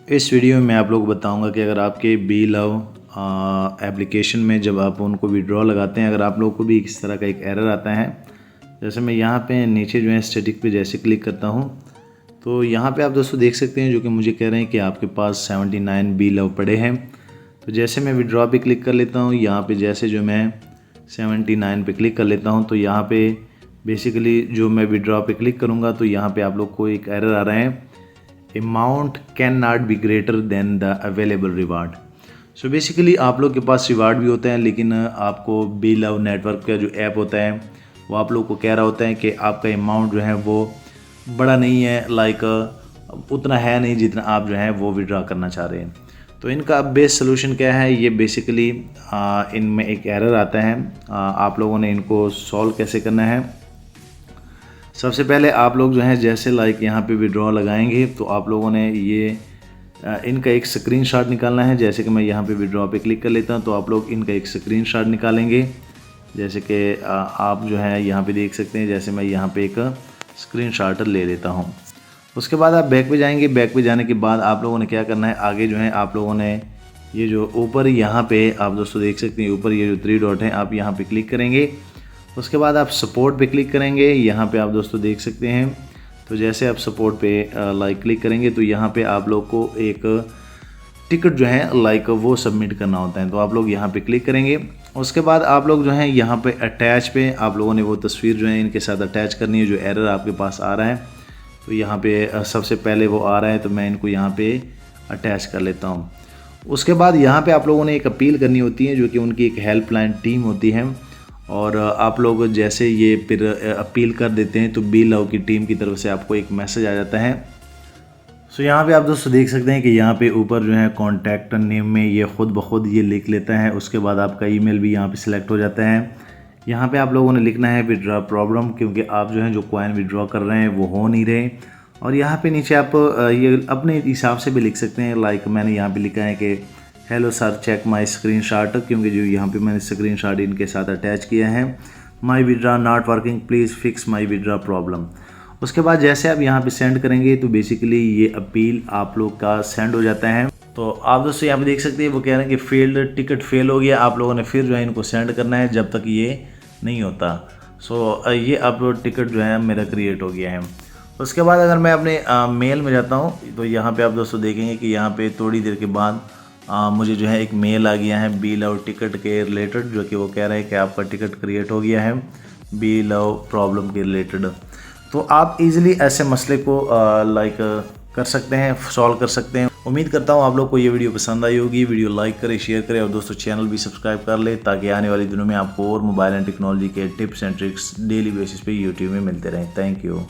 इस वीडियो में मैं आप लोगों को बताऊंगा कि अगर आपके बी लव एप्लीकेशन में जब आप उनको विड्रॉ लगाते हैं, अगर आप लोगों को भी इस तरह का एक एरर आता है। जैसे मैं यहाँ पे नीचे जो है स्टैटिक पे जैसे क्लिक करता हूँ तो यहाँ पे आप दोस्तों देख सकते हैं जो कि मुझे कह रहे हैं कि आपके पास 79 बी लव पड़े हैं। तो जैसे मैं विड्रॉ पे क्लिक कर लेता हूँ, यहाँ पे जैसे जो मैं 79 पे क्लिक कर लेता हूँ तो यहाँ पे बेसिकली जो मैं विड्रॉ पे क्लिक करूँगा तो यहाँ पे आप लोग को एक एरर आ रहा है, amount can not be greater than the available reward. So basically आप लोग के पास रिवार्ड भी होते हैं, लेकिन आपको बी लव नेटवर्क का जो ऐप होता है वो आप लोग को कह रहा होता है कि आपका अमाउंट जो है वो बड़ा नहीं है, लाइक उतना है नहीं जितना आप जो है वो विड्रॉ करना चाह रहे हैं। तो इनका बेस्ट सोल्यूशन क्या है, ये बेसिकली इनमें एक एरर आता है, आप लोगों ने इनको सॉल्व कैसे करना है। सबसे पहले आप लोग जो है जैसे लाइक यहाँ पे विड्रॉ लगाएंगे तो आप लोगों ने ये इनका एक स्क्रीनशॉट निकालना है। जैसे कि मैं यहाँ पे विड्रॉ पे क्लिक कर लेता हूँ तो आप लोग इनका एक स्क्रीनशॉट निकालेंगे। जैसे कि आप जो है यहाँ पे देख सकते हैं, जैसे मैं यहाँ पे एक स्क्रीनशॉट ले लेता हूँ। उसके बाद आप बैक पे जाएंगे। बैक पे जाने के बाद आप लोगों ने क्या करना है, आगे जो है आप लोगों ने ये जो ऊपर यहाँ पे आप दोस्तों देख सकते हैं ऊपर ये जो 3 डॉट हैं, आप यहाँ पे क्लिक करेंगे। उसके बाद आप सपोर्ट पे क्लिक करेंगे। यहाँ पे आप दोस्तों देख सकते हैं, तो जैसे आप सपोर्ट पे लाइक क्लिक करेंगे तो यहाँ पे आप लोग को एक टिकट जो है लाइक वो सबमिट करना होता है, तो आप लोग यहाँ पे क्लिक करेंगे। उसके बाद आप लोग जो है यहाँ पे अटैच पे आप लोगों ने वो तस्वीर जो है इनके साथ अटैच करनी है जो एरर आपके पास आ रहा है। तो यहाँ पे सबसे पहले वो आ रहा है तो मैं इनको यहाँ पे अटैच कर लेता हूँ। उसके बाद यहाँ पे आप लोगों ने एक अपील करनी होती है जो कि उनकी एक हेल्पलाइन टीम होती है, और आप लोग जैसे ये फिर अपील कर देते हैं तो बी लव की टीम की तरफ से आपको एक मैसेज आ जाता है। सो यहाँ पे आप दोस्तों देख सकते हैं कि यहाँ पे ऊपर जो है कॉन्टैक्ट नेम में ये ख़ुद ब खुद ये लिख लेता है। उसके बाद आपका ईमेल भी यहाँ पे सिलेक्ट हो जाता है। यहाँ पे आप लोगों ने लिखना है विड्रॉ प्रॉब्लम, क्योंकि आप जो है जो कॉइन विड्रॉ कर रहे हैं वो हो नहीं रहे। और यहाँ पे नीचे आप ये अपने हिसाब से भी लिख सकते हैं, लाइक मैंने यहाँ पे लिखा है कि hello sir check my screenshot, क्योंकि जो यहाँ पे मैंने स्क्रीनशॉट इनके साथ अटैच किया है। My withdraw not working, please fix my withdraw problem. उसके बाद जैसे आप यहाँ पे सेंड करेंगे तो बेसिकली ये अपील आप लोग का सेंड हो जाता है। तो आप दोस्तों यहाँ पे देख सकते हैं वो कह रहे हैं कि फेल्ड टिकट फेल हो गया। आप लोगों ने फिर जो है इनको सेंड करना है जब तक ये नहीं होता। सो ये अपलोड टिकट जो है मेरा क्रिएट हो गया है। उसके बाद अगर मैं अपने मेल में जाता हूँ तो यहाँ पे आप दोस्तों देखेंगे कि यहाँ पे थोड़ी देर के बाद मुझे जो है एक मेल आ गया है बी लव टिकट के रिलेटेड, जो कि वो कह रहा है कि आपका टिकट क्रिएट हो गया है बी लव प्रॉब्लम के रिलेटेड। तो आप इजीली ऐसे मसले को लाइक कर सकते हैं, सॉल्व कर सकते हैं। उम्मीद करता हूँ आप लोग को ये वीडियो पसंद आई होगी। वीडियो लाइक करें, शेयर करें और दोस्तों चैनल भी सब्सक्राइब कर ले, ताकि आने वाले दिनों में आपको और मोबाइल एंड टेक्नोलॉजी के tips and tricks daily basis पे यूट्यूब में मिलते रहें। Thank you.